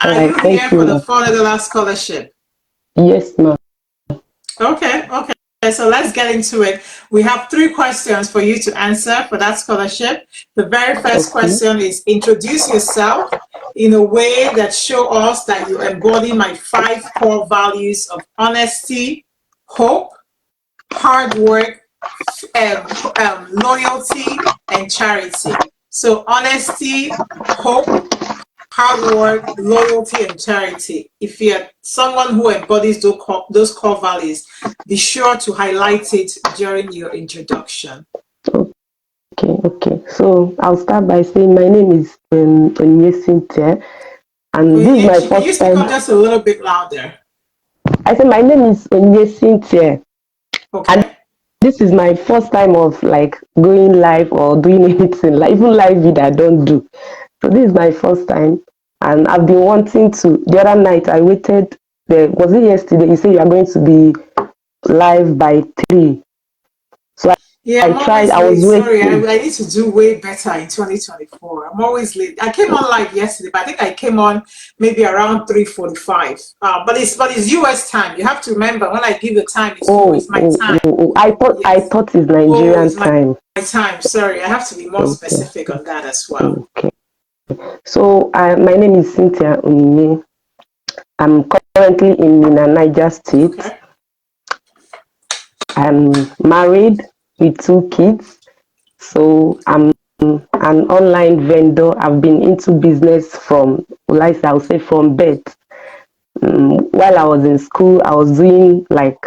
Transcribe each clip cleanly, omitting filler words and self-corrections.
All Are right, you thank here for you, the ma. $400 scholarship? Yes, ma. Okay, okay. So let's get into it. We have three questions for you to answer for that scholarship. The very first Okay. question is introduce yourself in a way that show us that you embody my five core values of honesty, hope, hard work, loyalty, and charity. So honesty, hope, hard work, loyalty, and charity. If you're someone who embodies those core values, be sure to highlight it during your introduction. Okay, okay. So I'll start by saying my name is Onye Cynthia, and this is my Can you first speak time. up just a little bit louder? I said my name is Onye Cynthia, and Okay. this is my first time of like going live or doing anything, like even live video I don't do. So this is my first time, and I've been wanting to. The other night I waited. Was it yesterday? You said you are going to be live by 3. So Yeah, I I'm tried. always I late. was Sorry, waiting. I need to do way better in 2024. I'm always late. I came on live yesterday, but I think I came on maybe around 3:45. But it's US time. You have to remember when I give the time, Oh, it's my oh, oh, time. oh. I Yes. thought it's Oh, Nigerian it's time. my time. Sorry, I have to be more Okay, specific on that as well. okay. So my name is Cynthia Unime. I'm currently in Mina, Niger State. Okay. I'm married with 2 kids. So I'm an online vendor. I've been into business from, like I would say, from birth. While I was in school, I was doing like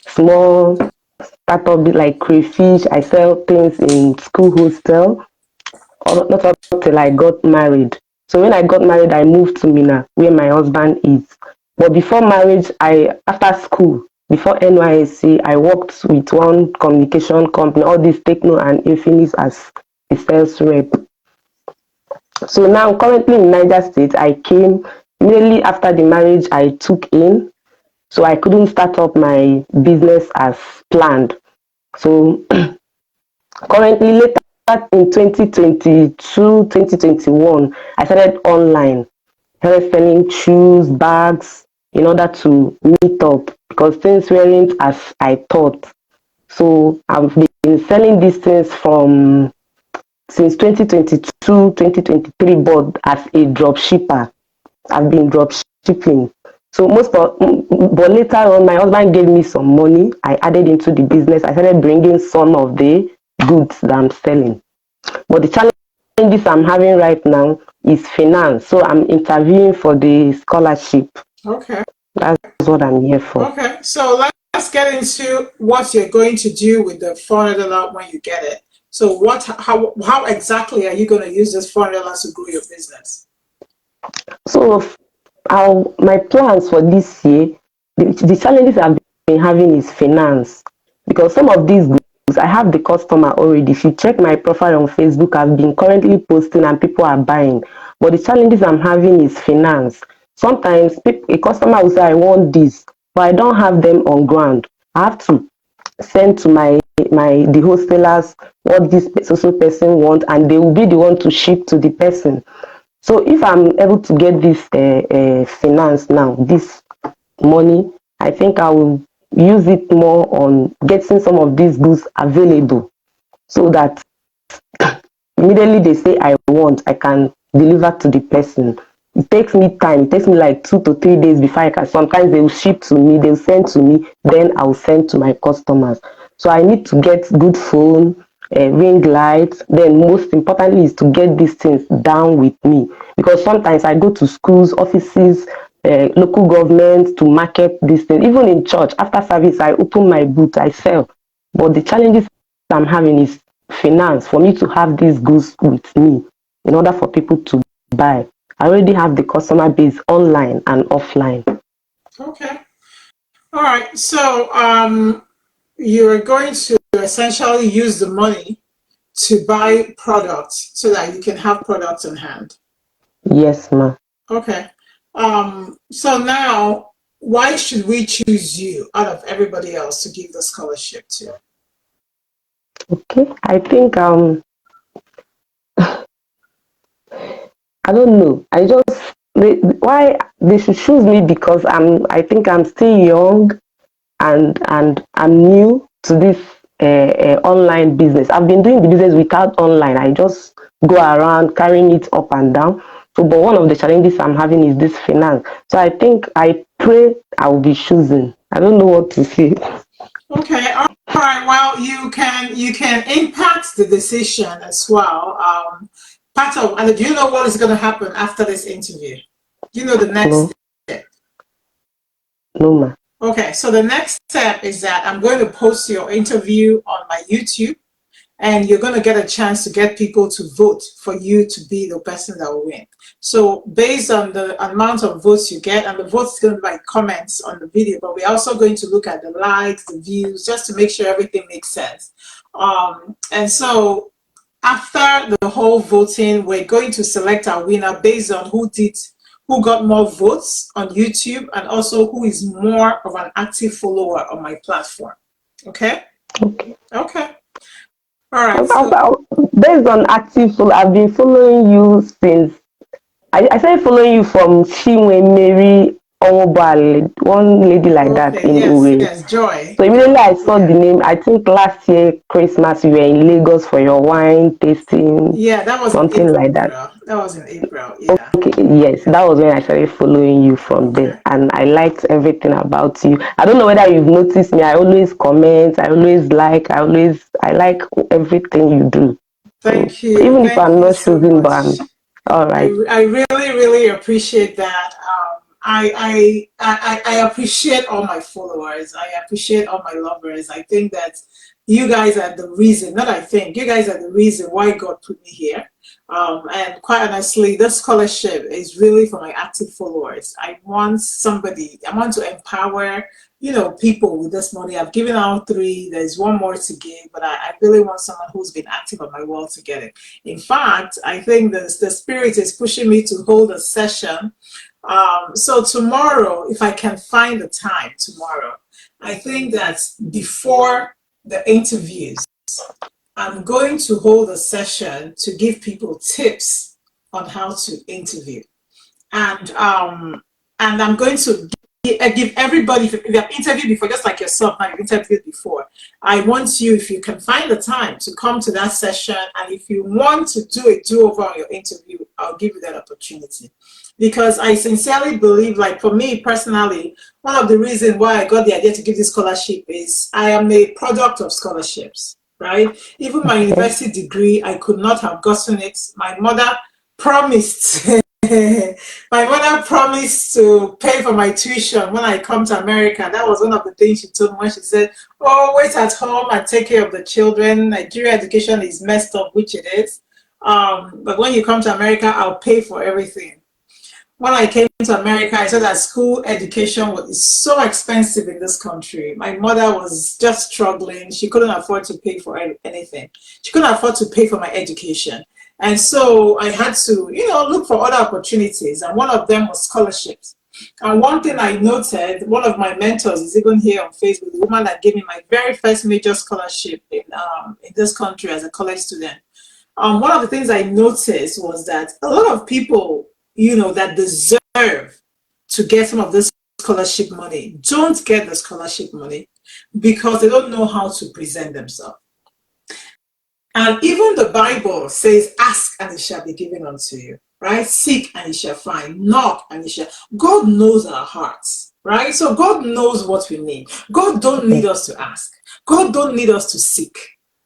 small startup like crayfish. I sell things in school hostel. Not until I got married. So when I got married, I moved to Mina, where my husband is. But before marriage, after school, before NYSC, I worked with one communication company, all these Techno and Infinix as a sales rep. So now currently in Niger State, I came immediately after the marriage I took in. So I couldn't start up my business as planned. So currently, later in 2022, 2021, I started online. I started selling shoes, bags in order to meet up because things weren't as I thought. So I've been selling these things from since 2022, 2023, but as a drop shipper. I've been drop shipping. So but later on, my husband gave me some money. I added into the business. I started bringing some of the goods that I'm selling. But the challenges I'm having right now is finance. So I'm interviewing for the scholarship. Okay. That's what I'm here for. Okay. So let's get into what you're going to do with the $400 when you get it. So how exactly are you going to use this $400 to grow your business? So my plans for this year, the challenges I've been having is finance. Because some of these goods, I have the customer already. If you check my profile on Facebook, I've been currently posting and people are buying. But the challenges I'm having is finance. Sometimes a customer will say, I want this, but I don't have them on ground. I have to send to the wholesalers what this social person want, and they will be the one to ship to the person. So if I'm able to get this finance now, this money, I think I will use it more on getting some of these goods available so that immediately they say I want, I can deliver to the person. It takes me time. It takes me like 2 to 3 days before I can. Sometimes they will ship to me, they'll send to me, then I'll send to my customers. So I need to get good phone, ring lights. Then most importantly is to get these things down with me because sometimes I go to schools, offices, local governments to market these things. Even in church, after service, I open my booth, I sell. But the challenges I'm having is finance for me to have these goods with me in order for people to buy. I already have the customer base online and offline. Okay. All right. So you're going to essentially use the money to buy products so that you can have products in hand. Yes, ma. Okay. So now, why should we choose you out of everybody else to give the scholarship to? Okay. I think I don't know. I just why they should choose me because I think I'm still young and I'm new to this online business. I've been doing the business without online. I just go around carrying it up and down. So, but one of the challenges I'm having is this finance. So I think I pray I will be choosing. I don't know what to say. Okay, all right. Well, you can impact the decision as well. Part of, and do you know what is going to happen after this interview? Do you know the next No, step? no, ma. Okay, so the next step is that I'm going to post your interview on my YouTube, and you're going to get a chance to get people to vote for you to be the person that will win. So based on the amount of votes you get, and the votes is going to be like comments on the video, but we're also going to look at the likes, the views, just to make sure everything makes sense. And so after the whole voting, we're going to select our winner based on who got more votes on YouTube, and also who is more of an active follower on my platform. Okay? Okay. Okay. All right. I've, So based on active follow, I've been following you since I started following you from Chinwe Mary Onwobale, one lady like that okay, in yes, Uri. yes, Joy. So immediately I saw the Yeah. name, I think last year Christmas you were in Lagos for your wine tasting, Yeah, that was in something like that. April. That was in April. Yeah. Okay, yes, Yeah. that was when I started following you from there, Okay. and I liked everything about you. I don't know whether you've noticed me. I always comment, I like everything you do. So Thank you. even if Thank I'm you not so choosing, but I'm much. all right. I really, really appreciate that. I appreciate all my followers. I appreciate all my lovers. I think that you guys are the reason, not I think, you guys are the reason why God put me here. And quite honestly, this scholarship is really for my active followers. I want to empower, people with this money. I've given out 3. There's one more to give, but I really want someone who's been active on my wall to get it. In fact, I think the spirit is pushing me to hold a session. So tomorrow, if I can find the time tomorrow, I think that before the interviews, I'm going to hold a session to give people tips on how to interview. And I'm going to give everybody, if you have interviewed before, just like yourself, now you've interviewed before, I want you, if you can find the time, to come to that session. And if you want to do a do-over on your interview, I'll give you that opportunity. Because I sincerely believe, like for me personally, one of the reasons why I got the idea to give this scholarship is I am a product of scholarships, right? Even my Okay. university degree, I could not have gotten it. My mother promised my mother promised to pay for my tuition when I come to America. That was one of the things she told me when she said, "Oh, wait at home and take care of the children. Nigeria education is messed up," which it is. But when you come to America, I'll pay for everything. When I came to America, I saw that school education was so expensive in this country. My mother was just struggling. She couldn't afford to pay for anything. She couldn't afford to pay for my education. And so I had to, look for other opportunities. And one of them was scholarships. And one thing I noted, one of my mentors is even here on Facebook, the woman that gave me my very first major scholarship in this country as a college student. One of the things I noticed was that a lot of people, that deserve to get some of this scholarship money don't get the scholarship money because they don't know how to present themselves. And even the Bible says, ask and it shall be given unto you, right? Seek and you shall find, knock and you shall. God knows our hearts, right? So God knows what we need. God don't need us to ask. God don't need us to seek.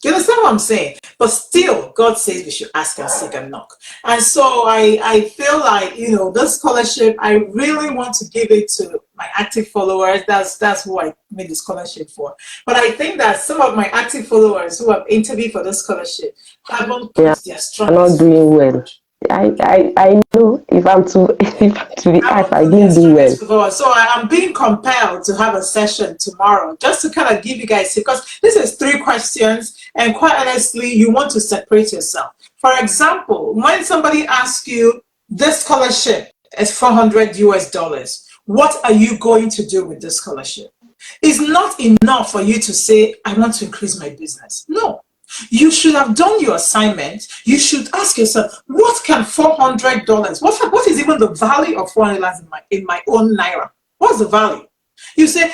You understand what I'm saying? But still, God says we should ask and seek and knock. And so I feel like, this scholarship, I really want to give it to my active followers. That's who I made the scholarship for. But I think that some of my active followers who have interviewed for this scholarship haven't Yeah, put their I'm not strongest foot doing well. forward. I know if I'm to if I'm to be asked, Haven't I put their didn't do well. strongest foot forward. So I'm being compelled to have a session tomorrow just to kind of give you guys, because this is 3 questions, and quite honestly, you want to separate yourself. For example, when somebody asks you, this scholarship is 400 US dollars, what are you going to do with this scholarship? It's not enough for you to say, I want to increase my business. No. You should have done your assignment. You should ask yourself, what can $400? What is even the value of $400 in my own naira? What's the value? You say,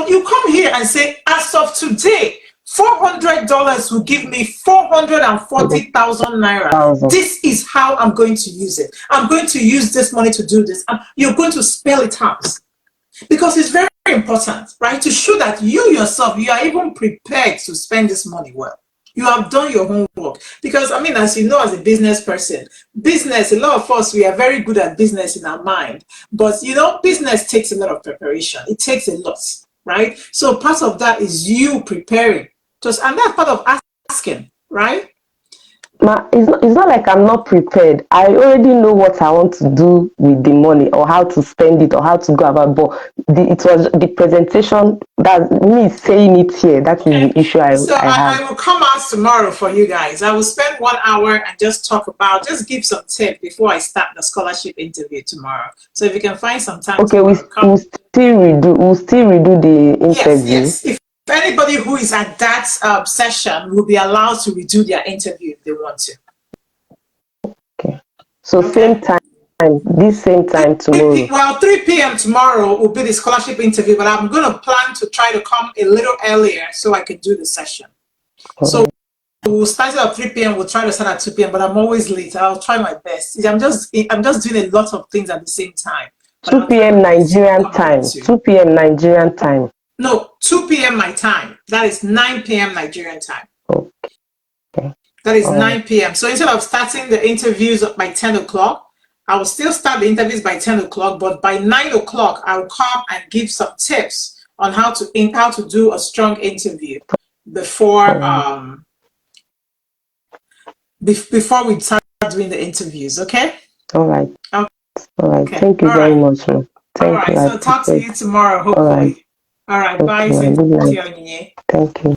you come here and say, as of today, $400 will give me 440,000 naira. This is how I'm going to use it. I'm going to use this money to do this. You're going to spell it out. Because it's very important, right? To show that you yourself, you are even prepared to spend this money well. You have done your homework. Because, I mean, as you know, as a business person, a lot of us, we are very good at business in our mind. But, you know, business takes a lot of preparation. It takes a lot, right? So part of that is you preparing. And that's part of asking, right? It's not like I'm not prepared. I already know what I want to do with the money, or how to spend it, or how to go about. But it was the presentation, that me saying it here, that is the issue I have. I will come out tomorrow for you guys. I will spend 1 hour and just give some tip before I start the scholarship interview tomorrow. So if you can find some time. Okay, we'll still redo the interview. Yes. If anybody who is at that session will be allowed to redo their interview if they want to. Okay. So same time, this same time tomorrow. Well, 3 p.m. tomorrow will be the scholarship interview, but I'm going to plan to try to come a little earlier so I can do the session. Okay. So we'll start at 3 p.m. We'll try to start at 2 p.m., but I'm always late. I'll try my best. I'm just doing a lot of things at the same time. 2 p.m. Nigerian time. 2 p.m. Nigerian time. No, 2 p.m. my time. That is 9 p.m. Nigerian time. Okay. That is 9 p.m. So instead of starting the interviews by 10 o'clock, I will still start the interviews by 10 o'clock, but by 9 o'clock, I will come and give some tips on how to do a strong interview before before we start doing the interviews. Okay. All right. Okay. All right. Thank you very much. All right. So talk to you tomorrow, hopefully. All right. Bye. Thank you.